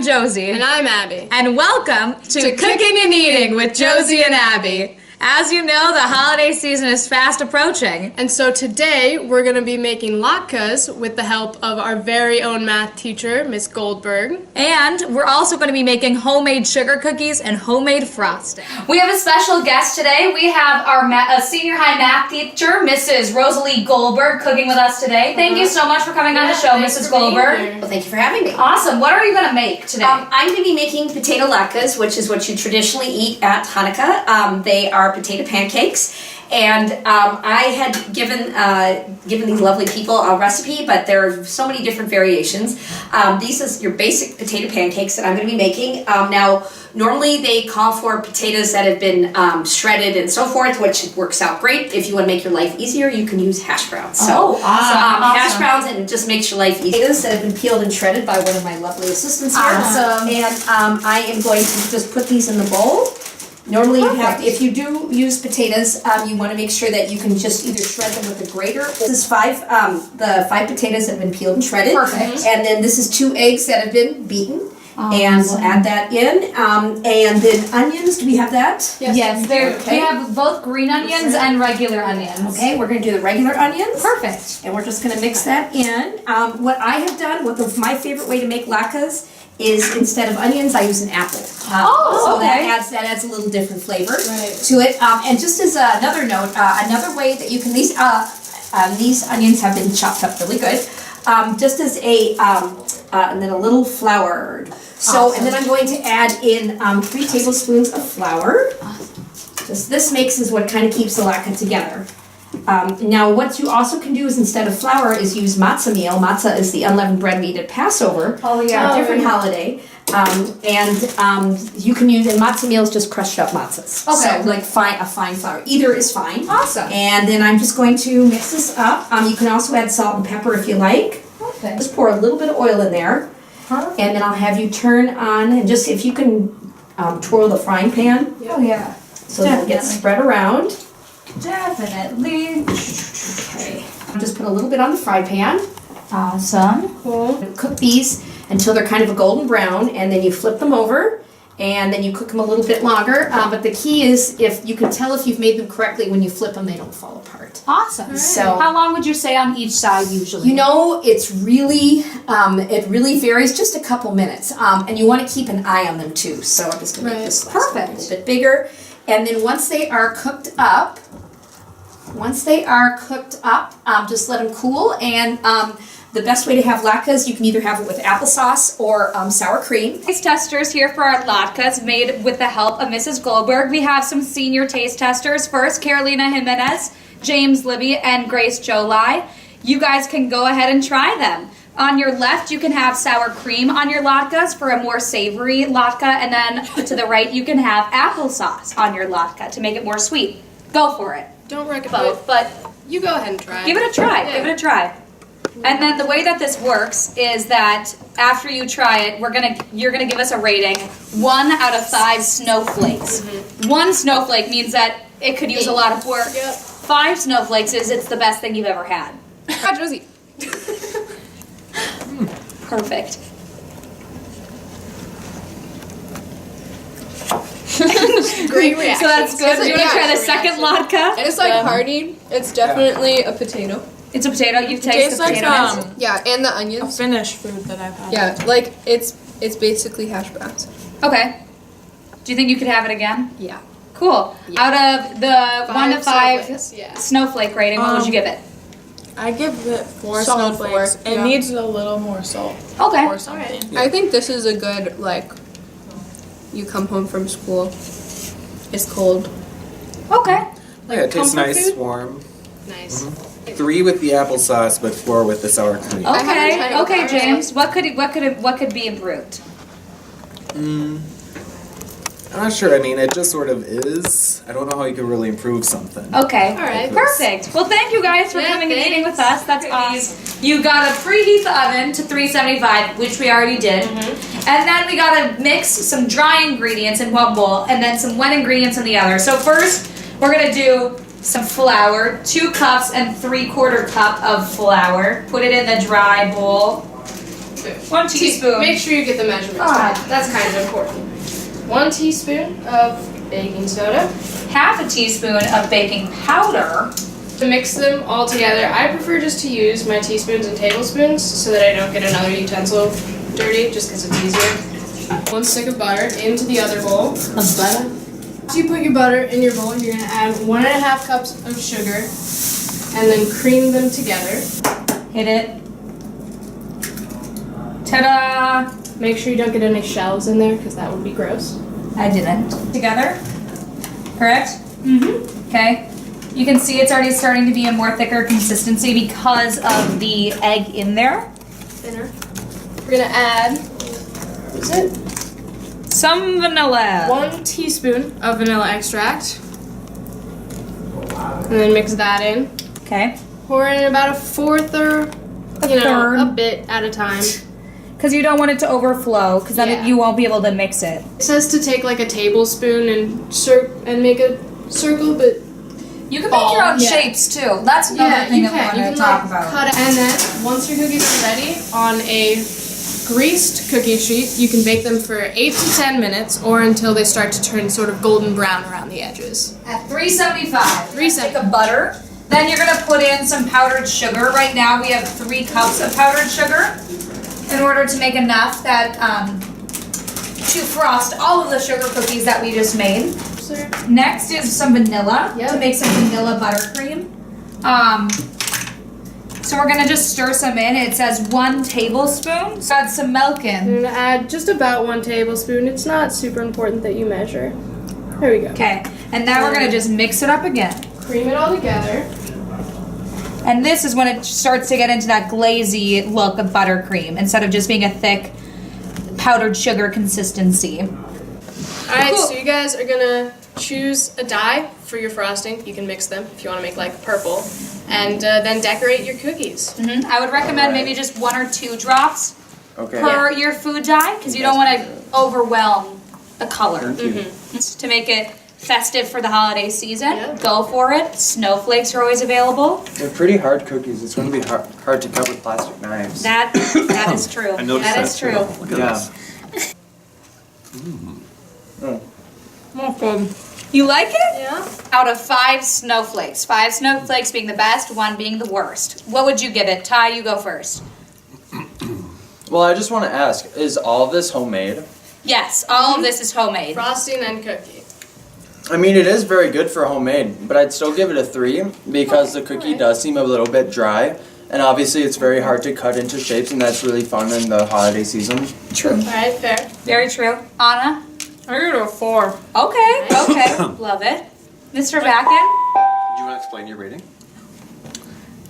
Josie. And I'm Abby. And welcome to Cooking and Eating with Josie and Abby. As you know, the holiday season is fast approaching. And so today we're going to be making latkes with the help of our very own math teacher, Miss Goldberg. And we're also going to be making homemade sugar cookies and homemade frosting. We have a special guest today. We have our senior high math teacher, Mrs. Rosalie Goldberg, cooking with us today. Thank you so much for coming on the show, Mrs. Goldberg. Well, thank you for having me. Awesome. What are you going to make today? I'm going to be making potato latkes, which is what you traditionally eat at Hanukkah. They are potato pancakes, and I had given these lovely people a recipe, but there are so many different variations. These is your basic potato pancakes that I'm going to be making. Now, normally they call for potatoes that have been shredded and so forth, which works out great. If you want to make your life easier, you can use hash browns. So, hash browns, and it just makes your life easier. Potatoes that have been peeled and shredded by one of my lovely assistants here. Awesome. And I am going to just put these in the bowl. Normally, you have, if you do use potatoes, you want to make sure that you can just either shred them with a grater. This is the five potatoes that have been peeled and shredded. Perfect. And then this is 2 eggs that have been beaten. And we'll add that in. And then onions, do we have that? Yes, we have both green onions and regular onions. Okay, we're going to do the regular onions. Perfect. And we're just going to mix that in. What I have done, my favorite way to make latkes is instead of onions, I use an apple. So that adds a little different flavor to it. And just as another note, another way that you can, these onions have been chopped up really good. Just as and then a little flour. So, and then I'm going to add in 3 tablespoons of flour. Just this mix is what kind of keeps the latke together. Now, what you also can do is instead of flour is use matzah meal. Matzah is the unleavened bread we eat at Passover. A different holiday. You can use, and matzah meal is just crushed up matzahs. Okay. So like a fine flour. Either is fine. Awesome. And then I'm just going to mix this up. You can also add salt and pepper if you like. Perfect. Just pour a little bit of oil in there. Perfect. And then I'll have you turn on, and just if you can twirl the frying pan. Oh, yeah. So it'll get spread around. Definitely. Okay. Just put a little bit on the fry pan. Awesome. Cook these until they're kind of a golden brown, and then you flip them over, and then you cook them a little bit longer. But the key is, if you can tell if you've made them correctly when you flip them, they don't fall apart. Awesome. Right. So, how long would you say on each side usually? You know, it's really, it really varies, just a couple minutes. And you want to keep an eye on them too. So I'm just going to make this last a little bit bigger. And then once they are cooked up, just let them cool. And the best way to have latkes, you can either have it with applesauce or sour cream. Taste testers here for our latkes made with the help of Mrs. Goldberg. We have some senior taste testers. First, Carolina Jimenez, James Libby, and Grace Jolie. You guys can go ahead and try them. On your left, you can have sour cream on your latkes for a more savory latke, and then to the right, you can have applesauce on your latke to make it more sweet. Go for it. Don't recommend Both, but you go ahead and try. give it a try. Yeah. Give it a try. And then the way that this works is that after you try it, you're gonna give us a rating 1 out of 5 snowflakes. 1 snowflake means that it could use a lot of work. 5 snowflakes is it's the best thing you've ever had. Hi, Josie. Perfect. Great reaction. So that's good. Do you want to try the second latke? And it's like hearty. It's definitely a potato. It's a potato. You've tasted the potatoes. Yeah, and the A onions. Finnish food that I've had. Yeah, like it's basically hash browns. Okay. Do you think you could have it again? Yeah. Cool. Yeah. Out of the 1 to 5 snowflake rating, what would you give it? I give it 4 Solid snowflakes. 4, It yeah. needs a little more salt. Okay. Or something. I think this is a good, like, you come home from school, it's cold. Okay. Yeah, it tastes comfort nice, food? warm. Nice. 3 with the applesauce, but 4 with the sour cream. haven't tried Okay. it Okay, with James. What could be improved? I'm not sure. I mean, it just sort of is. I don't know how you can really improve something. Okay. All right. Perfect. Well, thank you guys for Yeah, coming and eating with thanks. us. That's awesome. You gotta preheat the oven to 375, which we already did. And then we gotta mix some dry ingredients in one bowl and then some wet ingredients in the other. So first, we're gonna do some flour, 2 cups and 3/4 cup of flour. Put it in the dry bowl. teaspoon. 1 teaspoon. Make sure you get the measurements right. That's kind of important. 1 teaspoon of baking soda. Half a teaspoon of baking powder. To mix them all together, I prefer just to use my teaspoons and tablespoons so that I don't get another utensil dirty, just because it's easier. 1 stick of butter into the other bowl. Of butter? After you put your butter in your bowl, you're going to add 1.5 cups of sugar and then cream them together. Hit it. Ta-da! Make sure you don't get any shells in there because that would be gross. I didn't. Together? Correct? Mm-hmm. Okay. You can see it's already starting to be a more thicker consistency because of the egg in there. Thinner. We're going to add, what is it? Some vanilla. 1 teaspoon of vanilla extract. And then mix that in. Okay. Pour in about a fourth or, third. a bit at a time. Because you don't want it to overflow, because then Yeah. you won't be able to mix it. It says to take like a tablespoon and make a circle, but You can make your own Yeah. shapes too. That's another thing that we want to talk about. cut it. And then once your cookies are ready, on a greased cookie sheet, you can bake them for 8 to 10 minutes or until they start to turn sort of golden brown around the edges. At 375. 375. Stick of butter. Then you're gonna put in some powdered sugar. Right now we have 3 cups of powdered sugar in order to make enough that to frost all of the sugar cookies that we just made. Next is some vanilla to make some vanilla buttercream. So we're gonna just stir some in. It says 1 tablespoon. So add some milk in. I'm gonna add just about 1 tablespoon. It's not super important that you measure. There we go. Okay, and now we're gonna just mix it up again. Cream it all together. And this is when it starts to get into that glazy look of buttercream instead of just being a thick powdered sugar consistency. Alright, so you guys are gonna choose a dye for your frosting. You can mix them if you want to make like purple. And then decorate your cookies. I would recommend maybe just 1 or 2 drops Okay. per your food dye because you don't want to overwhelm the color. Thank you. To make it festive for the holiday season, Yeah. go for it. Snowflakes are always available. They're pretty hard cookies. It's going to be hard to cut with plastic knives. That is true. I noticed That that is too. true. Look at Yeah. this. You like it? Yeah. Out of 5 snowflakes, 5 snowflakes being the best, 1 being the worst. What would you give it? Ty, you go first. Well, I just want to ask, is all of this homemade? Yes, all of this is homemade. Frosting and cookie. I mean, it is very good for homemade, but I'd still give it a 3 because the cookie does seem a little bit dry. And obviously it's very hard to cut into shapes, and that's really fun in the holiday season. True. Alright, fair. Very true. Anna? I give it a 4. Okay, okay. Love it. Mr. Backen? Do you want to explain your rating?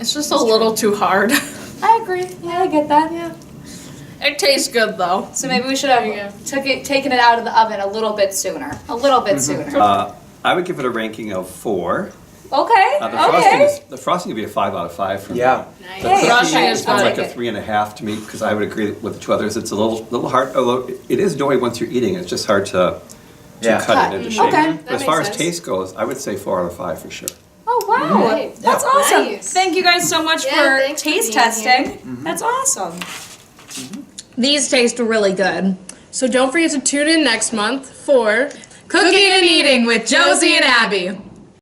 It's just a little too hard. I agree. Yeah, I get that. Yeah. It tastes good though. So maybe we should have taken it out of the oven a little bit sooner. A little bit sooner. I would give it a ranking of 4. Okay, The frosting would be a 5 out of 5 for me. Yeah. The Hey, frosting okay, is sounds I'll like take a it. 3.5 to me because I would agree with the 2 others. It's a little hard, although it is doughy once you're eating. It's just hard to Yeah. cut it into shape. Okay. But as That far makes as sense. taste goes, I would say 4 out of 5 for sure. Oh, wow. Right. That's awesome. Nice. Thank you guys so much Yeah, for thanks for taste being testing. That's awesome. These taste really good. So don't forget to tune in next month for Cooking and Eating with Josie and Abby.